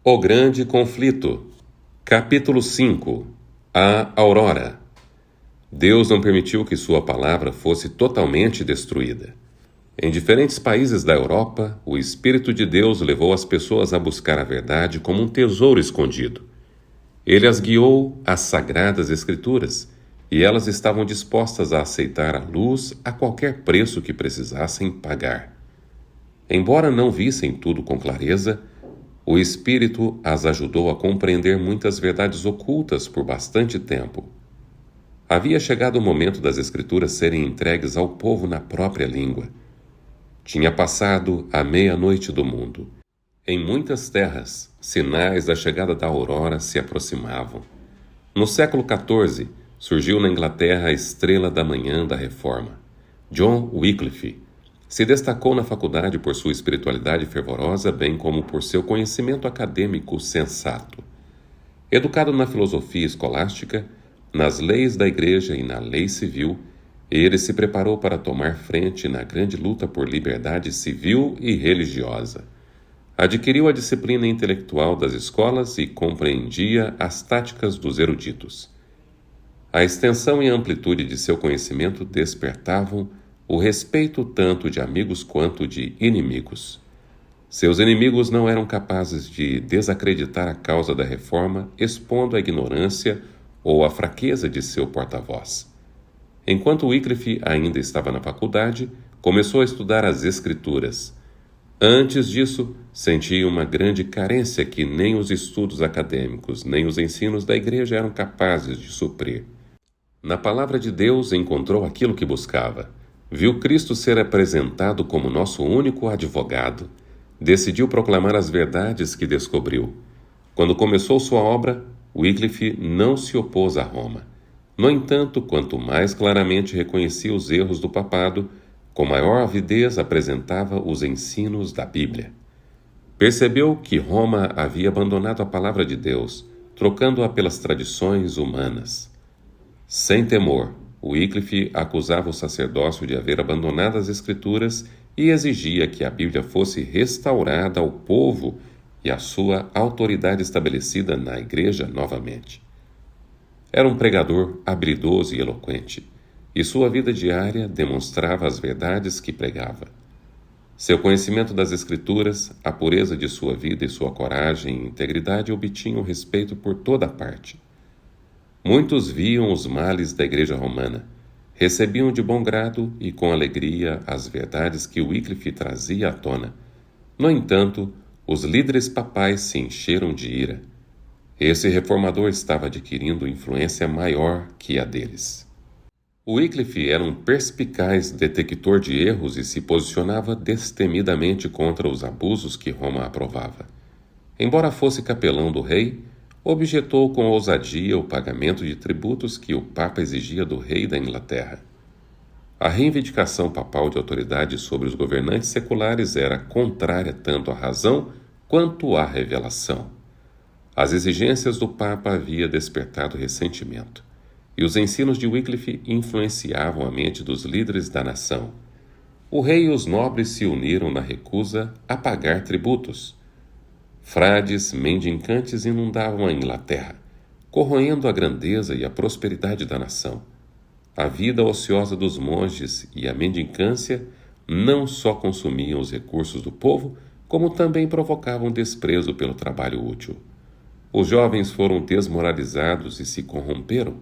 O Grande Conflito. Capítulo 5. A Aurora. Deus não permitiu que sua palavra fosse totalmente destruída. Em diferentes países da Europa, o Espírito de Deus levou as pessoas a buscar a verdade como um tesouro escondido. Ele as guiou às Sagradas Escrituras, e elas estavam dispostas a aceitar a luz a qualquer preço que precisassem pagar. Embora não vissem tudo com clareza, o Espírito as ajudou a compreender muitas verdades ocultas por bastante tempo. Havia chegado o momento das Escrituras serem entregues ao povo na própria língua. Tinha passado a meia-noite do mundo. Em muitas terras, sinais da chegada da aurora se aproximavam. No século XIV, surgiu na Inglaterra a estrela da manhã da Reforma. John Wycliffe se destacou na faculdade por sua espiritualidade fervorosa, bem como por seu conhecimento acadêmico sensato. Educado na filosofia escolástica, nas leis da igreja e na lei civil, ele se preparou para tomar frente na grande luta por liberdade civil e religiosa. Adquiriu a disciplina intelectual das escolas e compreendia as táticas dos eruditos. A extensão e a amplitude de seu conhecimento despertavam o respeito tanto de amigos quanto de inimigos. Seus inimigos não eram capazes de desacreditar a causa da reforma, expondo a ignorância ou a fraqueza de seu porta-voz. Enquanto Wycliffe ainda estava na faculdade, começou a estudar as Escrituras. Antes disso, sentia uma grande carência que nem os estudos acadêmicos, nem os ensinos da igreja eram capazes de suprir. Na palavra de Deus encontrou aquilo que buscava. Viu Cristo ser apresentado como nosso único advogado. Decidiu proclamar as verdades que descobriu. Quando começou sua obra, Wycliffe não se opôs a Roma. No entanto, quanto mais claramente reconhecia os erros do papado, com maior avidez apresentava os ensinos da Bíblia. Percebeu que Roma havia abandonado a palavra de Deus, trocando-a pelas tradições humanas. Sem temor, Wycliffe acusava o sacerdócio de haver abandonado as Escrituras e exigia que a Bíblia fosse restaurada ao povo e a sua autoridade estabelecida na Igreja novamente. Era um pregador habilidoso e eloquente, e sua vida diária demonstrava as verdades que pregava. Seu conhecimento das Escrituras, a pureza de sua vida e sua coragem e integridade obtinham respeito por toda parte. Muitos viam os males da Igreja Romana, recebiam de bom grado e com alegria as verdades que Wycliffe trazia à tona. No entanto, os líderes papais se encheram de ira. Esse reformador estava adquirindo influência maior que a deles. Wycliffe era um perspicaz detector de erros e se posicionava destemidamente contra os abusos que Roma aprovava. Embora fosse capelão do rei, objetou com ousadia o pagamento de tributos que o Papa exigia do rei da Inglaterra. A reivindicação papal de autoridade sobre os governantes seculares era contrária tanto à razão quanto à revelação. As exigências do Papa haviam despertado ressentimento, e os ensinos de Wycliffe influenciavam a mente dos líderes da nação. O rei e os nobres se uniram na recusa a pagar tributos. Frades mendicantes inundavam a Inglaterra, corroendo a grandeza e a prosperidade da nação. A vida ociosa dos monges e a mendicância não só consumiam os recursos do povo, como também provocavam desprezo pelo trabalho útil. Os jovens foram desmoralizados e se corromperam.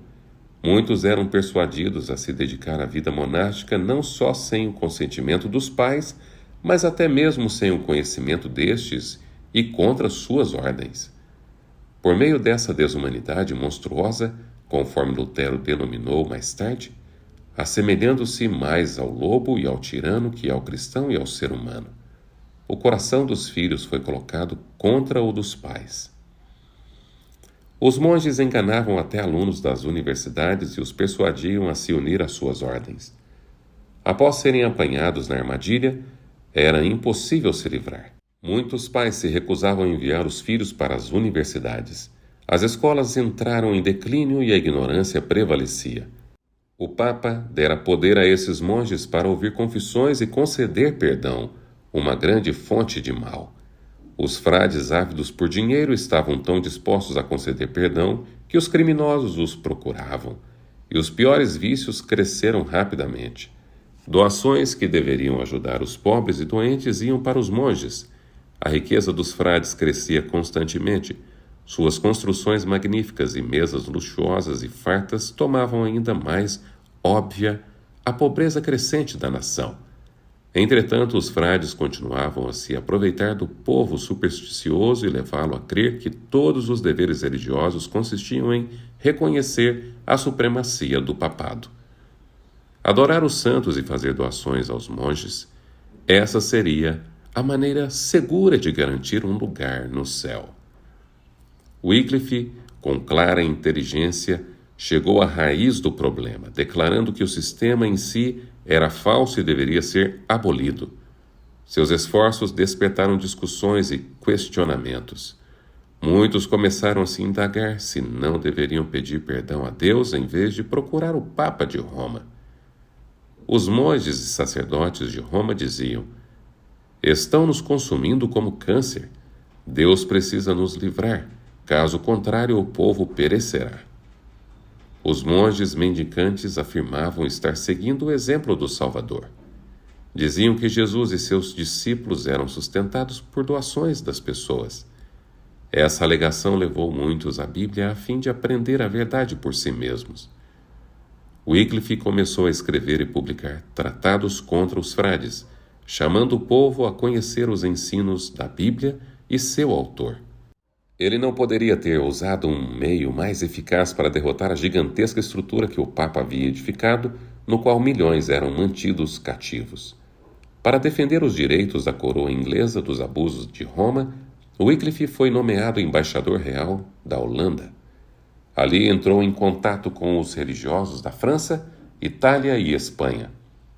Muitos eram persuadidos a se dedicar à vida monástica não só sem o consentimento dos pais, mas até mesmo sem o conhecimento destes e contra suas ordens. Por meio dessa desumanidade monstruosa, conforme Lutero denominou mais tarde, assemelhando-se mais ao lobo e ao tirano que ao cristão e ao ser humano, o coração dos filhos foi colocado contra o dos pais. Os monges enganavam até alunos das universidades e os persuadiam a se unir às suas ordens. Após serem apanhados na armadilha, era impossível se livrar. Muitos pais se recusavam a enviar os filhos para as universidades. As escolas entraram em declínio e a ignorância prevalecia. O Papa dera poder a esses monges para ouvir confissões e conceder perdão, uma grande fonte de mal. Os frades ávidos por dinheiro estavam tão dispostos a conceder perdão que os criminosos os procuravam, e os piores vícios cresceram rapidamente. Doações que deveriam ajudar os pobres e doentes iam para os monges. A riqueza dos frades crescia constantemente. Suas construções magníficas e mesas luxuosas e fartas tomavam ainda mais óbvia a pobreza crescente da nação. Entretanto, os frades continuavam a se aproveitar do povo supersticioso e levá-lo a crer que todos os deveres religiosos consistiam em reconhecer a supremacia do papado. Adorar os santos e fazer doações aos monges, essa seria a maneira segura de garantir um lugar no céu. Wycliffe, com clara inteligência, chegou à raiz do problema, declarando que o sistema em si era falso e deveria ser abolido. Seus esforços despertaram discussões e questionamentos. Muitos começaram a se indagar se não deveriam pedir perdão a Deus em vez de procurar o Papa de Roma. Os monges e sacerdotes de Roma diziam: estão nos consumindo como câncer. Deus precisa nos livrar, caso contrário o povo perecerá. Os monges mendicantes afirmavam estar seguindo o exemplo do Salvador. Diziam que Jesus e seus discípulos eram sustentados por doações das pessoas. Essa alegação levou muitos à Bíblia a fim de aprender a verdade por si mesmos. Wycliffe começou a escrever e publicar tratados contra os frades, chamando o povo a conhecer os ensinos da Bíblia e seu autor. Ele não poderia ter usado um meio mais eficaz para derrotar a gigantesca estrutura que o Papa havia edificado, no qual milhões eram mantidos cativos. Para defender os direitos da coroa inglesa dos abusos de Roma, Wycliffe foi nomeado embaixador real da Holanda. Ali entrou em contato com os religiosos da França, Itália e Espanha.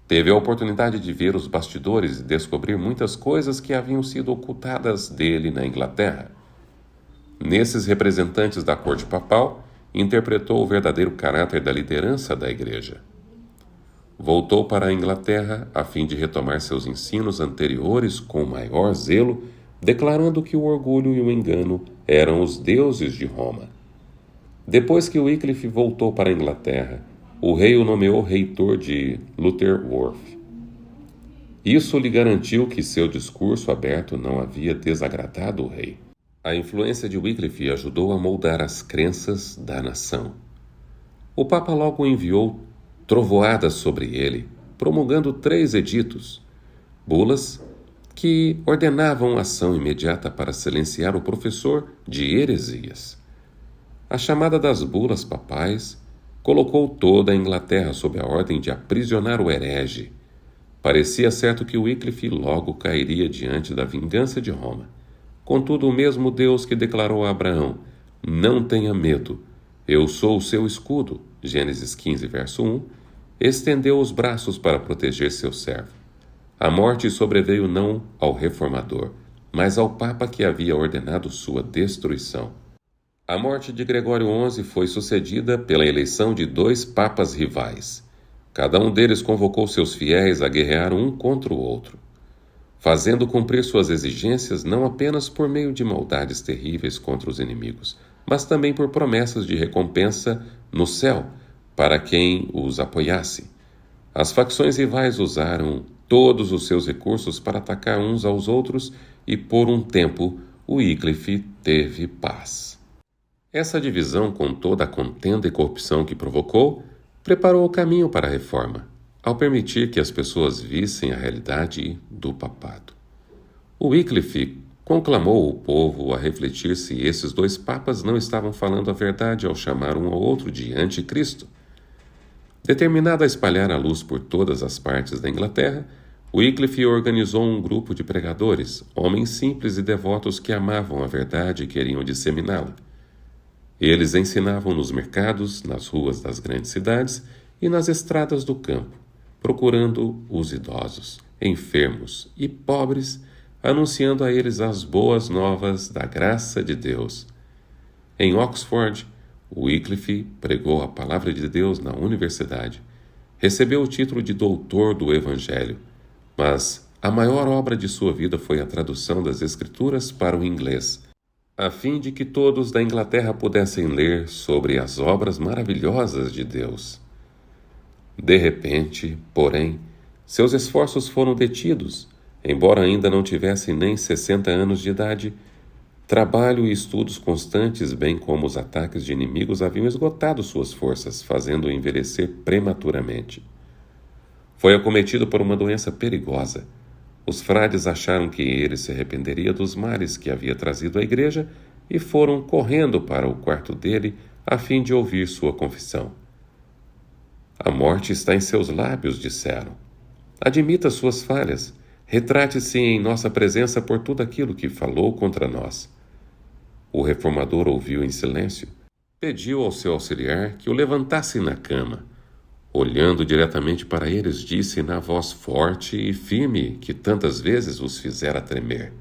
Teve a oportunidade de ver os bastidores e descobrir muitas coisas que haviam sido ocultadas dele na Inglaterra. Nesses representantes da corte papal, interpretou o verdadeiro caráter da liderança da Igreja. Voltou para a Inglaterra a fim de retomar seus ensinos anteriores com maior zelo, declarando que o orgulho e o engano eram os deuses de Roma. Depois que Wycliffe voltou para a Inglaterra, o rei o nomeou reitor de Lutterworth. Isso lhe garantiu que seu discurso aberto não havia desagradado o rei. A influência de Wycliffe ajudou a moldar as crenças da nação. O Papa logo enviou trovoadas sobre ele, promulgando 3 editos, bulas que ordenavam ação imediata para silenciar o professor de heresias. A chamada das bulas papais colocou toda a Inglaterra sob a ordem de aprisionar o herege. Parecia certo que Wycliffe logo cairia diante da vingança de Roma. Contudo, o mesmo Deus que declarou a Abraão: não tenha medo, eu sou o seu escudo, Gênesis 15, verso 1, estendeu os braços para proteger seu servo. A morte sobreveio não ao reformador, mas ao Papa que havia ordenado sua destruição. A morte de Gregório XI foi sucedida pela eleição de 2 papas rivais. Cada um deles convocou seus fiéis a guerrear um contra o outro, fazendo cumprir suas exigências não apenas por meio de maldades terríveis contra os inimigos, mas também por promessas de recompensa no céu para quem os apoiasse. As facções rivais usaram todos os seus recursos para atacar uns aos outros e, por um tempo, Wycliffe teve paz. Essa divisão, com toda a contenda e corrupção que provocou, preparou o caminho para a reforma, ao permitir que as pessoas vissem a realidade do papado. Wycliffe conclamou o povo a refletir se esses 2 papas não estavam falando a verdade ao chamar um ao outro de anticristo. Determinado a espalhar a luz por todas as partes da Inglaterra, Wycliffe organizou um grupo de pregadores, homens simples e devotos que amavam a verdade e queriam disseminá-la. Eles ensinavam nos mercados, nas ruas das grandes cidades e nas estradas do campo, procurando os idosos, enfermos e pobres, anunciando a eles as boas novas da graça de Deus. Em Oxford, Wycliffe pregou a palavra de Deus na universidade. Recebeu o título de doutor do Evangelho, mas a maior obra de sua vida foi a tradução das Escrituras para o inglês, a fim de que todos da Inglaterra pudessem ler sobre as obras maravilhosas de Deus. De repente, porém, seus esforços foram detidos, embora ainda não tivessem nem 60 anos de idade. Trabalho e estudos constantes, bem como os ataques de inimigos, haviam esgotado suas forças, fazendo-o envelhecer prematuramente. Foi acometido por uma doença perigosa. Os frades acharam que ele se arrependeria dos males que havia trazido à igreja e foram correndo para o quarto dele a fim de ouvir sua confissão. A morte está em seus lábios, disseram. Admita suas falhas. Retrate-se em nossa presença por tudo aquilo que falou contra nós. O reformador ouviu em silêncio. Pediu ao seu auxiliar que o levantasse na cama. Olhando diretamente para eles, disse na voz forte e firme que tantas vezes os fizera tremer: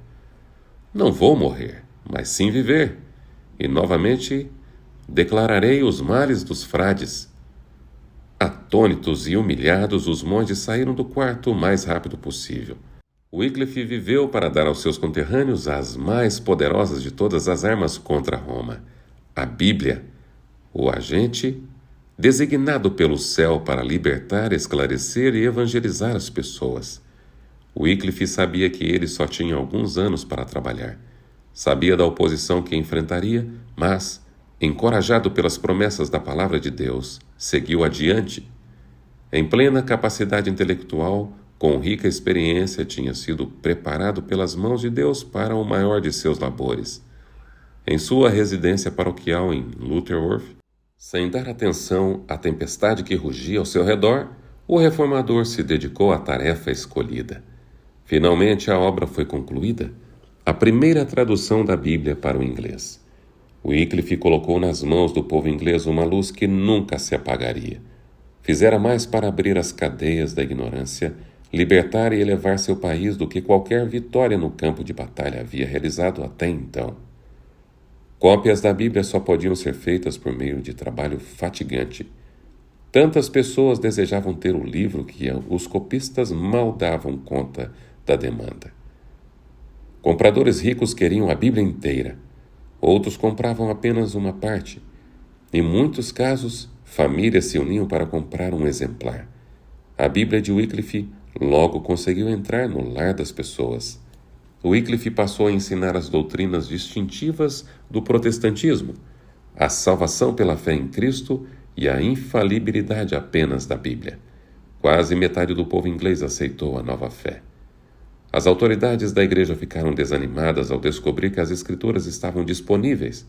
Não vou morrer, mas sim viver, e novamente declararei os males dos frades. Atônitos e humilhados, os monges saíram do quarto o mais rápido possível. Wycliffe viveu para dar aos seus conterrâneos as mais poderosas de todas as armas contra Roma: a Bíblia, o agente designado pelo céu para libertar, esclarecer e evangelizar as pessoas. Wycliffe sabia que ele só tinha alguns anos para trabalhar. Sabia da oposição que enfrentaria, mas, encorajado pelas promessas da palavra de Deus, seguiu adiante. Em plena capacidade intelectual, com rica experiência, tinha sido preparado pelas mãos de Deus para o maior de seus labores. Em sua residência paroquial em Lutterworth, sem dar atenção à tempestade que rugia ao seu redor, o reformador se dedicou à tarefa escolhida. Finalmente a obra foi concluída, a primeira tradução da Bíblia para o inglês. Wycliffe colocou nas mãos do povo inglês uma luz que nunca se apagaria. Fizera mais para abrir as cadeias da ignorância, libertar e elevar seu país do que qualquer vitória no campo de batalha havia realizado até então. Cópias da Bíblia só podiam ser feitas por meio de trabalho fatigante. Tantas pessoas desejavam ter o livro que os copistas mal davam conta da demanda. Compradores ricos queriam a Bíblia inteira. Outros compravam apenas uma parte. Em muitos casos, famílias se uniam para comprar um exemplar. A Bíblia de Wycliffe logo conseguiu entrar no lar das pessoas. Wycliffe passou a ensinar as doutrinas distintivas do protestantismo, a salvação pela fé em Cristo e a infalibilidade apenas da Bíblia. Quase metade do povo inglês aceitou a nova fé. As autoridades da igreja ficaram desanimadas ao descobrir que as Escrituras estavam disponíveis.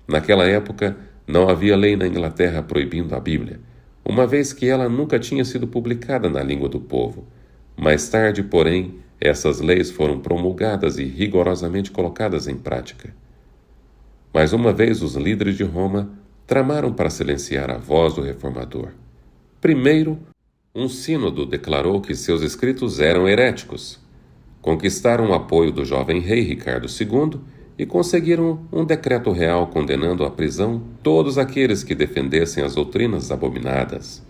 Naquela época, não havia lei na Inglaterra proibindo a Bíblia, uma vez que ela nunca tinha sido publicada na língua do povo. Mais tarde, porém, essas leis foram promulgadas e rigorosamente colocadas em prática. Mais uma vez, os líderes de Roma tramaram para silenciar a voz do reformador. Primeiro, um sínodo declarou que seus escritos eram heréticos. Conquistaram o apoio do jovem rei Ricardo II e conseguiram um decreto real condenando à prisão todos aqueles que defendessem as doutrinas abominadas.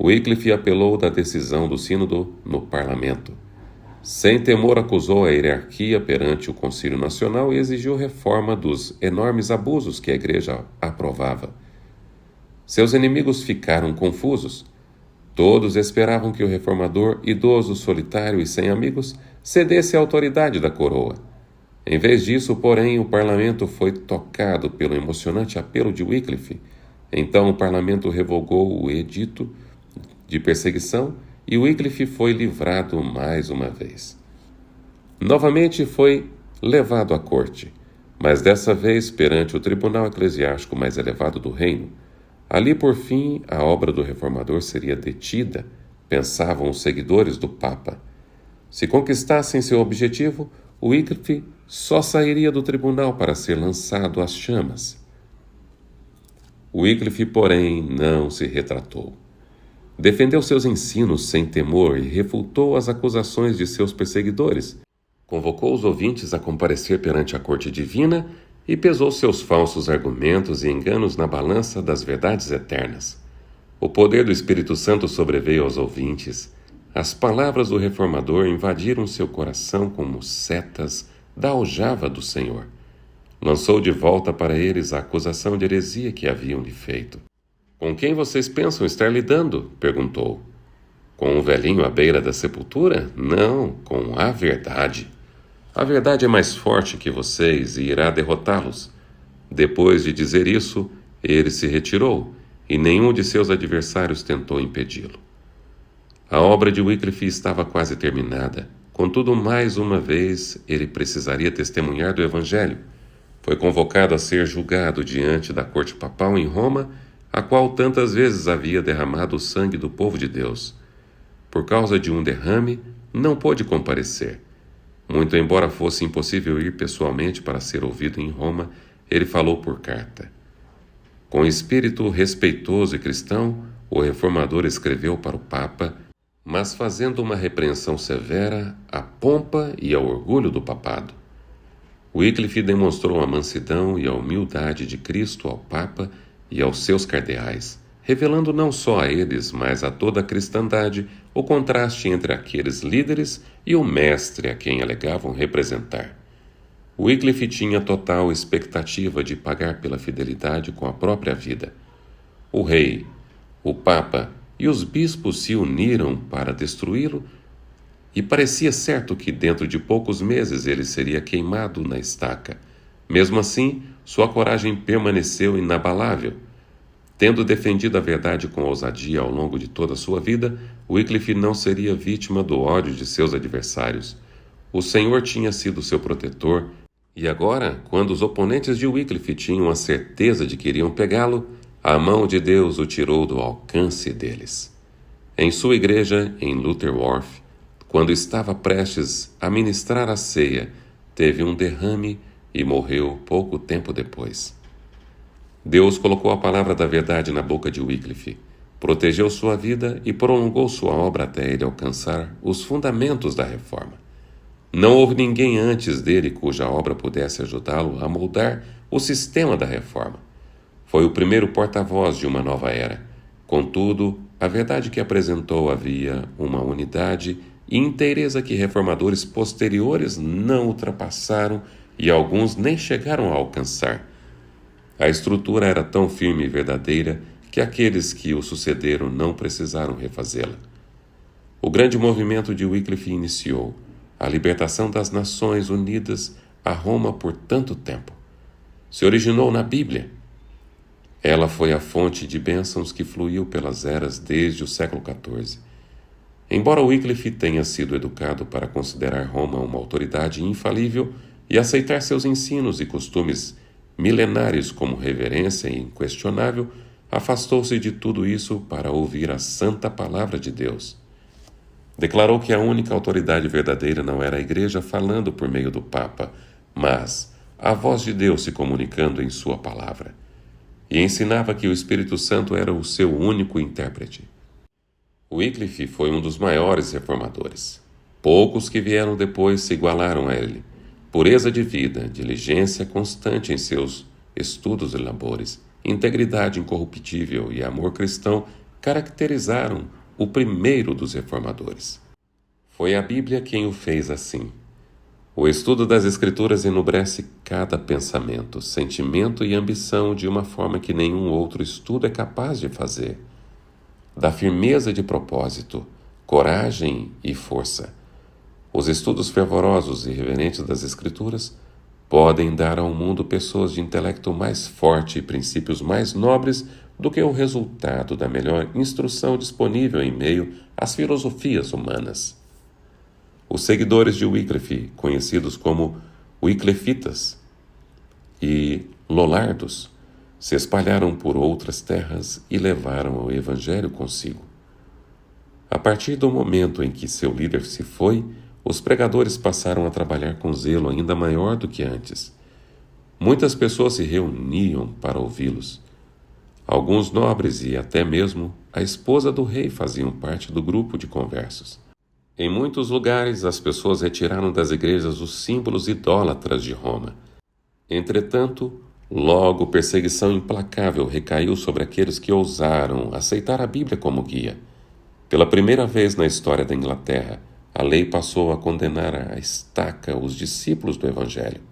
Wycliffe apelou da decisão do sínodo no parlamento. Sem temor, acusou a hierarquia perante o Concílio Nacional e exigiu reforma dos enormes abusos que a Igreja aprovava. Seus inimigos ficaram confusos. Todos esperavam que o reformador, idoso, solitário e sem amigos, cedesse à autoridade da coroa. Em vez disso, porém, o parlamento foi tocado pelo emocionante apelo de Wycliffe. Então o parlamento revogou o edito de perseguição e Wycliffe foi livrado mais uma vez. Novamente foi levado à corte, mas dessa vez perante o tribunal eclesiástico mais elevado do reino. Ali, por fim, a obra do reformador seria detida, pensavam os seguidores do Papa. Se conquistassem seu objetivo, Wycliffe só sairia do tribunal para ser lançado às chamas. Wycliffe, porém, não se retratou. Defendeu seus ensinos sem temor e refutou as acusações de seus perseguidores. Convocou os ouvintes a comparecer perante a corte divina e pesou seus falsos argumentos e enganos na balança das verdades eternas. O poder do Espírito Santo sobreveio aos ouvintes. As palavras do reformador invadiram seu coração como setas da aljava do Senhor. Lançou de volta para eles a acusação de heresia que haviam lhe feito. Com quem vocês pensam estar lidando? Perguntou. Com um velhinho à beira da sepultura? Não, com a verdade. A verdade é mais forte que vocês e irá derrotá-los. Depois de dizer isso, ele se retirou e nenhum de seus adversários tentou impedi-lo. A obra de Wycliffe estava quase terminada. Contudo, mais uma vez, ele precisaria testemunhar do Evangelho. Foi convocado a ser julgado diante da corte papal em Roma, a qual tantas vezes havia derramado o sangue do povo de Deus. Por causa de um derrame, não pôde comparecer. Muito embora fosse impossível ir pessoalmente para ser ouvido em Roma, ele falou por carta. Com espírito respeitoso e cristão, o reformador escreveu para o Papa, mas fazendo uma repreensão severa à pompa e ao orgulho do papado. Wycliffe demonstrou a mansidão e a humildade de Cristo ao Papa e aos seus cardeais, revelando não só a eles, mas a toda a cristandade o contraste entre aqueles líderes e o mestre a quem alegavam representar. Wycliffe tinha total expectativa de pagar pela fidelidade com a própria vida. O rei, o Papa e os bispos se uniram para destruí-lo, e parecia certo que dentro de poucos meses ele seria queimado na estaca. Mesmo assim, sua coragem permaneceu inabalável. Tendo defendido a verdade com ousadia ao longo de toda a sua vida, Wycliffe não seria vítima do ódio de seus adversários. O Senhor tinha sido seu protetor, e agora, quando os oponentes de Wycliffe tinham a certeza de que iriam pegá-lo, a mão de Deus o tirou do alcance deles. Em sua igreja, em Luther Wharf, quando estava prestes a ministrar a ceia, teve um derrame e morreu pouco tempo depois. Deus colocou a palavra da verdade na boca de Wycliffe, protegeu sua vida e prolongou sua obra até ele alcançar os fundamentos da reforma. Não houve ninguém antes dele cuja obra pudesse ajudá-lo a moldar o sistema da reforma. Foi o primeiro porta-voz de uma nova era. Contudo, a verdade que apresentou havia uma unidade e inteireza que reformadores posteriores não ultrapassaram e alguns nem chegaram a alcançar. A estrutura era tão firme e verdadeira que aqueles que o sucederam não precisaram refazê-la. O grande movimento de Wycliffe iniciou a libertação das nações unidas a Roma por tanto tempo. Se originou na Bíblia. Ela foi a fonte de bênçãos que fluiu pelas eras desde o século XIV. Embora Wycliffe tenha sido educado para considerar Roma uma autoridade infalível e aceitar seus ensinos e costumes milenários como reverência inquestionável, afastou-se de tudo isso para ouvir a santa palavra de Deus. Declarou que a única autoridade verdadeira não era a Igreja falando por meio do Papa, mas a voz de Deus se comunicando em sua palavra. E ensinava que o Espírito Santo era o seu único intérprete. Wycliffe foi um dos maiores reformadores. Poucos que vieram depois se igualaram a ele. Pureza de vida, diligência constante em seus estudos e labores, integridade incorruptível e amor cristão caracterizaram o primeiro dos reformadores. Foi a Bíblia quem o fez assim. O estudo das Escrituras enobrece cada pensamento, sentimento e ambição de uma forma que nenhum outro estudo é capaz de fazer. Dá firmeza de propósito, coragem e força. Os estudos fervorosos e reverentes das Escrituras podem dar ao mundo pessoas de intelecto mais forte e princípios mais nobres do que o resultado da melhor instrução disponível em meio às filosofias humanas. Os seguidores de Wycliffe, conhecidos como Wycliffitas e Lollardos, se espalharam por outras terras e levaram o Evangelho consigo. A partir do momento em que seu líder se foi, os pregadores passaram a trabalhar com zelo ainda maior do que antes. Muitas pessoas se reuniam para ouvi-los. Alguns nobres e até mesmo a esposa do rei faziam parte do grupo de conversos. Em muitos lugares, as pessoas retiraram das igrejas os símbolos idólatras de Roma. Entretanto, logo perseguição implacável recaiu sobre aqueles que ousaram aceitar a Bíblia como guia. Pela primeira vez na história da Inglaterra, a lei passou a condenar à estaca os discípulos do Evangelho.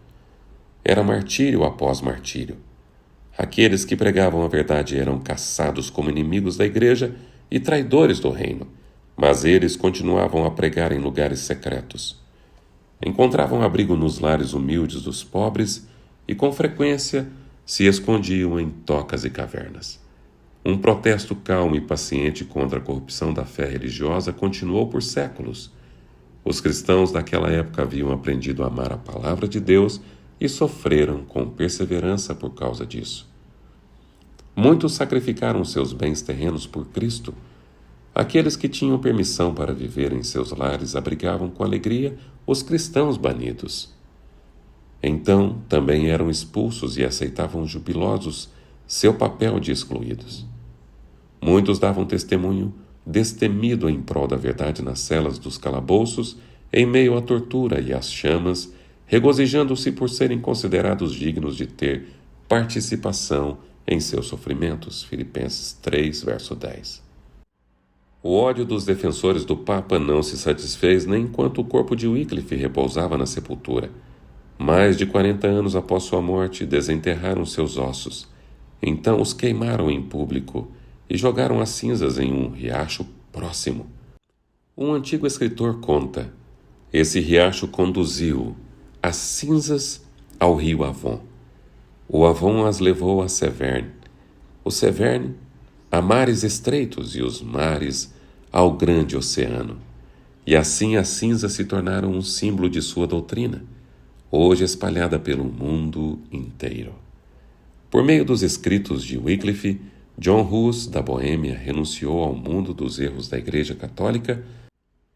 Era martírio após martírio. Aqueles que pregavam a verdade eram caçados como inimigos da igreja e traidores do reino, mas eles continuavam a pregar em lugares secretos. Encontravam abrigo nos lares humildes dos pobres e, com frequência, se escondiam em tocas e cavernas. Um protesto calmo e paciente contra a corrupção da fé religiosa continuou por séculos. Os cristãos daquela época haviam aprendido a amar a palavra de Deus e sofreram com perseverança por causa disso. Muitos sacrificaram seus bens terrenos por Cristo. Aqueles que tinham permissão para viver em seus lares abrigavam com alegria os cristãos banidos. Então também eram expulsos e aceitavam jubilosos seu papel de excluídos. Muitos davam testemunho destemido em prol da verdade nas celas dos calabouços, em meio à tortura e às chamas, regozijando-se por serem considerados dignos de ter participação em seus sofrimentos. Filipenses 3, verso 10. O ódio dos defensores do Papa não se satisfez nem enquanto o corpo de Wycliffe repousava na sepultura. Mais de 40 anos após sua morte, desenterraram seus ossos. Então os queimaram em público e jogaram as cinzas em um riacho próximo. Um antigo escritor conta: esse riacho conduziu as cinzas ao rio Avon. O Avon as levou a Severn. O Severn a mares estreitos e os mares ao grande oceano. E assim as cinzas se tornaram um símbolo de sua doutrina, hoje espalhada pelo mundo inteiro. Por meio dos escritos de Wycliffe, John Hus, da Boêmia, renunciou ao mundo dos erros da Igreja Católica.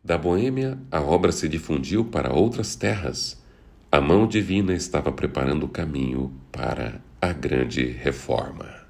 Da Boêmia, a obra se difundiu para outras terras. A mão divina estava preparando o caminho para a grande reforma.